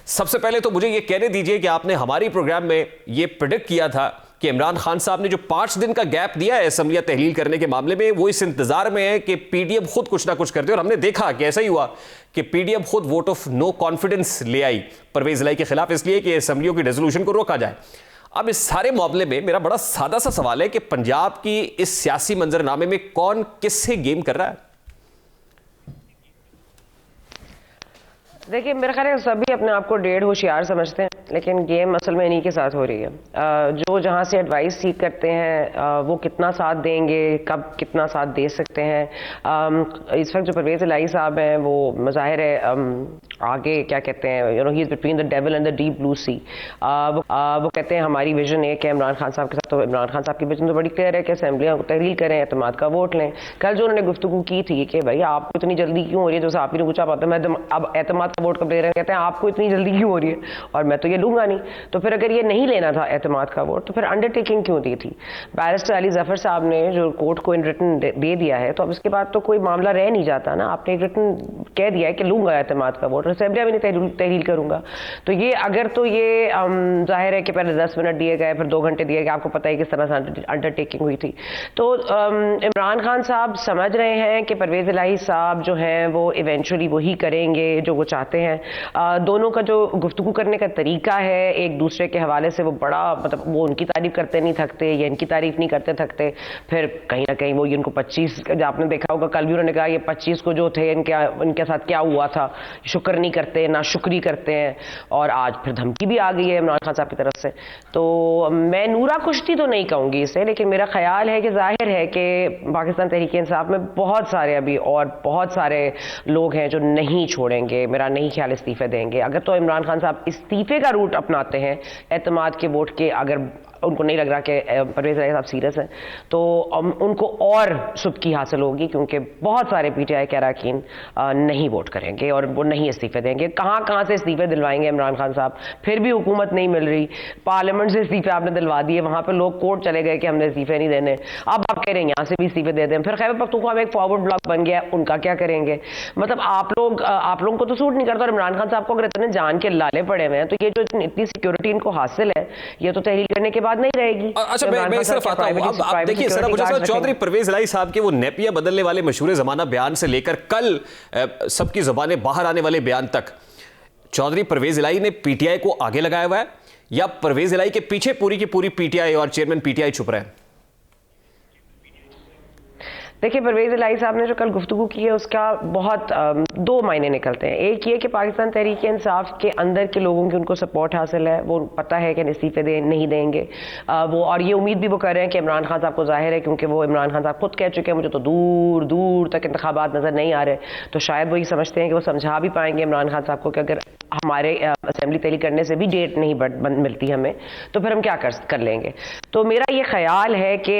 سب سے پہلے تو مجھے یہ کہنے دیجئے کہ آپ نے ہماری پروگرام میں یہ پریڈکٹ کیا تھا کہ عمران خان صاحب نے جو 5 دن کا گیپ دیا ہے اسمبلیاں تحلیل کرنے کے معاملے میں، وہ اس انتظار میں ہے کہ پی ڈی ایم خود کچھ نہ کچھ کرتے، اور ہم نے دیکھا کہ ایسا ہی ہوا کہ پی ڈی ایم خود ووٹ آف نو کانفیڈنس لے آئی پرویز الہی کے خلاف، اس لیے کہ اسمبلیوں کی ریزولوشن کو روکا جائے۔ اب اس سارے معاملے میں میرا بڑا سادہ سا سوال ہے کہ پنجاب کی اس سیاسی منظرنامے میں کون کس سے گیم کر رہا ہے؟ دیکھیے میرا خیال ہے سبھی اپنے آپ کو ڈیڑھ ہوشیار سمجھتے ہیں، لیکن گیم اصل میں انہی کے ساتھ ہو رہی ہے۔ جو جہاں سے ایڈوائس سیکھ کرتے ہیں وہ کتنا ساتھ دیں گے، کب کتنا ساتھ دے سکتے ہیں۔ اس وقت جو پرویز الہی صاحب ہیں وہ مظاہر ہے آگے کیا کہتے ہیں، he is between the devil and the deep blue sea. وہ کہتے ہیں ہماری ویژن ایک ہے عمران خان صاحب کے ساتھ، تو عمران خان صاحب کی ویژن تو بڑی کلیئر ہے کہ اسمبلیاں تحلیل کریں، اعتماد کا ووٹ لیں۔ کل جو انہوں نے گفتگو کی تھی کہ بھائی آپ کو اتنی جلدی کیوں ہو رہی ہے، جو آپ ہی نے پوچھا پاتا ہے میں اب اعتماد کا ووٹ کب لے رہے ہیں، کہتے ہیں آپ کو اتنی جلدی کیوں ہو رہی ہے اور میں تو یہ لوں گا نہیں۔ تو پھر اگر یہ نہیں لینا تھا اعتماد کا ووٹ تو پھر انڈر ٹیکنگ کیوں دی تھی؟ بیرسٹر علی ظفر صاحب نے جو کورٹ کو ان ریٹن دے دیا ہے، تو اب اس کے بعد تو کوئی معاملہ رہ نہیں جاتا نا، آپ نے ریٹن کہہ دیا ہے کہ لوں گا اعتماد کا ووٹ، اسمبلیاں بھی نہیں تحلیل کروں گا۔ تو یہ اگر تو یہ ظاہر ہے کہ پہلے 10 منٹ دیے گئے، پھر 2 گھنٹے دیے گئے، آپ کو پتہ ہے کس طرح سے انڈر ٹیکنگ ہوئی تھی۔ تو عمران خان صاحب سمجھ رہے ہیں کہ پرویز الہی صاحب جو ہیں وہ ایونچولی وہی کریں گے جو وہ چاہتے ہیں۔ دونوں کا جو گفتگو کرنے کا طریقہ ہے ایک دوسرے کے حوالے سے وہ بڑا مطلب وہ ان کی تعریف کرتے نہیں تھکتے یا ان کی تعریف نہیں کرتے تھکتے، پھر کہیں نہ کہیں وہ ان کو 25 آپ نے دیکھا ہوگا کل بھی انہوں نے کہا یہ 25 کو جو تھے ان کے ساتھ کیا ہوا تھا، شکر نہیں کرتے، ناشکری کرتے ہیں، اور آج پھر دھمکی بھی آ گئی ہے عمران خان صاحب کی طرف سے۔ تو میں نورا کشتی تو نہیں کہوں گی اسے، لیکن میرا خیال ہے کہ ظاہر ہے کہ پاکستان تحریک انصاف میں بہت سارے ابھی اور بہت سارے لوگ ہیں جو نہیں چھوڑیں گے، میرا نہیں خیال استعفے دیں گے۔ اگر تو عمران خان صاحب استعفے کا روٹ اپناتے ہیں اعتماد کے ووٹ کے، اگر ان کو نہیں لگ رہا کہ پرویز الہی صاحب سیریس ہیں، تو ان کو اور سبکی حاصل ہوگی، کیونکہ بہت سارے پی ٹی آئی کے اراکین نہیں ووٹ کریں گے اور وہ نہیں استعفے دیں گے۔ کہاں سے استعفے دلوائیں گے عمران خان صاحب؟ پھر بھی حکومت نہیں مل رہی، پارلیمنٹ سے استعفے آپ نے دلوا دیے، وہاں پہ لوگ کورٹ چلے گئے کہ ہم نے استعفے نہیں دینے، اب آپ کہہ رہے ہیں یہاں سے بھی استعفے دے دیں، پھر خیبر پختونخوا میں ایک فارورڈ بلاک بن گیا، ان کا کیا کریں گے؟ مطلب آپ لوگوں کو تو سوٹ نہیں کرتا، اور عمران خان صاحب کو اگر اتنے جان کے لالے پڑے ہوئے ہیں تو یہ جو اتنی سیکیورٹی ان کو حاصل ہے یہ تو تحلیل کرنے کے بعد نہیں رہے گی۔ اچھا میں اس طرف آتا ہوں، اب دیکھیے سر مجھے صاحب چودھری پرویز الہی صاحب کے وہ نیپیاں بدلنے والے مشہور زمانہ بیان سے لے کر کل سب کی زبانیں باہر آنے والے بیان تک، چودھری پرویز الہی نے پی ٹی آئی کو آگے لگایا ہوا ہے یا پرویز الہی کے پیچھے پوری کی پوری پی ٹی آئی اور چیئرمین پی ٹی آئی چھپ رہے ہیں؟ دیکھیے پرویز الہی صاحب نے جو کل گفتگو کی ہے اس کا بہت 2 معنی نکلتے ہیں۔ ایک یہ کہ پاکستان تحریک انصاف کے اندر کے لوگوں کی ان کو سپورٹ حاصل ہے، وہ پتہ ہے کہ استعفے نہیں دیں گے وہ، اور یہ امید بھی وہ کر رہے ہیں کہ عمران خان صاحب کو ظاہر ہے، کیونکہ وہ عمران خان صاحب خود کہہ چکے ہیں مجھے تو دور دور تک انتخابات نظر نہیں آ رہے، تو شاید وہی سمجھتے ہیں کہ وہ سمجھا بھی پائیں گے عمران خان صاحب کو کہ اگر ہمارے اسمبلی تحلیل کرنے سے بھی ڈیٹ نہیں ملتی ہمیں تو پھر ہم کیا کر لیں گے۔ تو میرا یہ خیال ہے کہ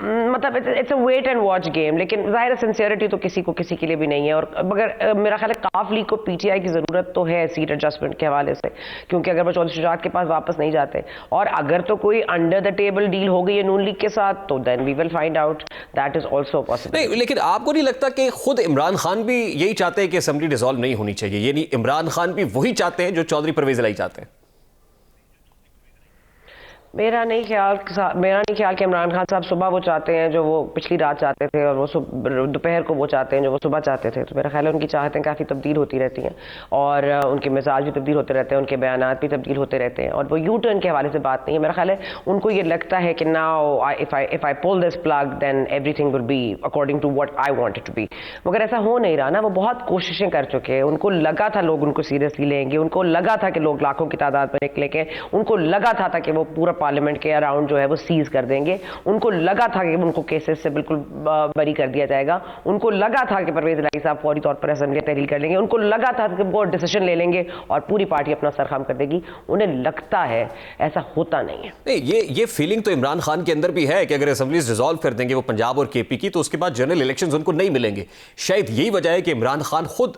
مطلب it's a wait and watch game, لیکن ظاہر سنسیئرٹی تو کسی کے لیے بھی نہیں ہے، اور مگر میرا خیال ہے کاف لیگ کو پی ٹی آئی کی ضرورت تو ہے سیٹ ایڈجسٹمنٹ کے حوالے سے، کیونکہ اگر وہ چودھری شجاعت کے پاس واپس نہیں جاتے، اور اگر تو کوئی انڈر دا ٹیبل ڈیل ہو گئی ہے نون لیگ کے ساتھ تو then we will find out, that is also possible. نہیں لیکن آپ کو نہیں لگتا کہ خود عمران خان بھی یہی چاہتے ہیں کہ اسمبلی ڈیزالو نہیں ہونی چاہیے، یعنی عمران خان بھی وہی چاہتے ہیں جو چودھری پرویز الہی چاہتے ہیں؟ میرا نہیں خیال کہ عمران خان صاحب صبح وہ چاہتے ہیں جو وہ پچھلی رات چاہتے تھے، اور وہ دوپہر کو وہ چاہتے ہیں جو وہ صبح چاہتے تھے۔ تو میرا خیال ہے ان کی چاہتیں کافی تبدیل ہوتی رہتی ہیں، اور ان کے مزاج بھی تبدیل ہوتے رہتے ہیں، ان کے بیانات بھی تبدیل ہوتے رہتے ہیں، اور وہ یو ٹرن کے حوالے سے بات نہیں ہے۔ میرا خیال ہے ان کو یہ لگتا ہے کہ now if I pull this plug then everything will be according to what I want it to be، مگر ایسا ہو نہیں رہا نا، وہ بہت کوششیں کر چکے ہیں، ان کو لگا تھا لوگ ان کو سیریسلی لیں گے، ان کو لگا تھا کہ لوگ لاکھوں کی تعداد میں نکلیں گے، ان کو لگا تھا کہ وہ پورا پارلیمنٹ کے اراؤنڈ جو ہے وہ سیز کر دیں گے، ان کو لگا تھا کہ ان کو کیسز سے بالکل بری کر دیا جائے گا، ان کو لگا تھا کہ پرویز الہی صاحب فوری طور پر اسمبلی تحلیل کر لیں گے، ان کو لگا تھا کہ وہ ڈیسیژن لے لیں گے اور پوری پارٹی اپنا سر خم کر دے گی۔ انہیں لگتا ہے، ایسا ہوتا نہیں ہے۔ نہیں یہ فیلنگ تو عمران خان کے اندر بھی ہے کہ اگر اسمبلیز ڈیزالو کر دیں گے وہ پنجاب اور کے پی کی، تو اس کے بعد جنرل الیکشنز ان کو نہیں ملیں گے۔ شاید یہی وجہ ہے کہ عمران خان خود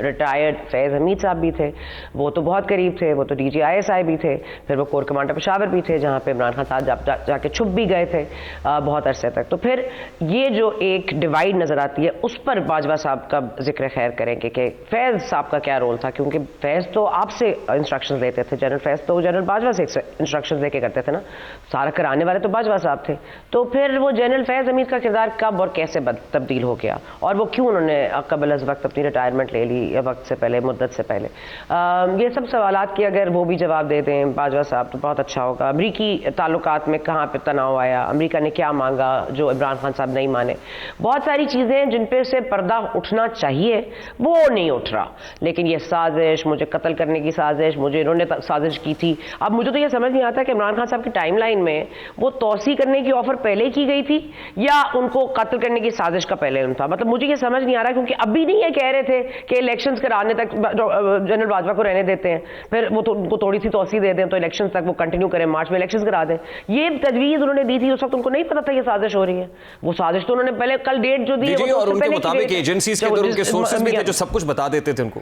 ریٹائرڈ فیض حمید صاحب بھی تھے, وہ تو بہت قریب تھے, وہ تو D G I S I بھی تھے, پھر وہ کور کمانڈر پشاور بھی تھے جہاں پہ عمران خان صاحب جا کے چھپ بھی گئے تھے بہت عرصے تک. تو پھر یہ جو ایک ڈیوائڈ نظر آتی ہے اس پر باجوہ صاحب کا ذکر خیر کریں گے کہ فیض صاحب کا کیا رول تھا, کیونکہ فیض تو آپ سے انسٹرکشنز لیتے تھے, جنرل فیض تو جنرل باجوہ سے انسٹرکشنز لے کے کرتے تھے نا, سارا کرانے والے تو باجوہ صاحب تھے. تو پھر وہ جنرل فیض حمید کا کردار کب اور کیسے تبدیل ہو گیا, اور وہ کیوں انہوں نے قبل از وقت اپنی ریٹائرمنٹ لے لی, وقت سے پہلے, مدت سے پہلے. یہ سب سوالات کی اگر وہ بھی جواب دے دیں باجوہ صاحب تو بہت اچھا ہوگا. امریکی تعلقات میں کہاں پہ تناؤ آیا, امریکہ نے کیا مانگا جو عمران خان صاحب نہیں مانے, بہت ساری چیزیں جن پہ سے پردہ اٹھنا چاہیے وہ نہیں اٹھ رہا. لیکن یہ سازش, مجھے قتل کرنے کی سازش, مجھے انہوں نے سازش کی تھی. اب مجھے تو یہ سمجھ نہیں آتا کہ عمران خان صاحب کی ٹائم لائن میں وہ توسیع کرنے کی آفر پہلے کی گئی تھی یا ان کو قتل کرنے کی سازش کا پہلے تھا. مطلب مجھے یہ سمجھ نہیں آ رہا, کیونکہ ابھی نہیں یہ کہہ رہے تھے کہ الیکشنز کرانے تک جنرل باجوہ کو رہنے دیتے ہیں, پھر وہ ان کو تھوڑی سی توسیع دے دیں تو الیکشنز تک وہ کنٹینیو کریں, مارچ میں الیکشنز کرا دیں. یہ تجویز انہوں نے دی تھی, اس وقت ان کو نہیں پتا تھا یہ سازش ہو رہی ہے. وہ سازش تو انہوں نے پہلے کل ڈیٹ جو دی اور ان کے مطابق ایجنسیز کے ان کے سورسز بھی تھے جو سب کچھ بتا دیتے تھے ان کو.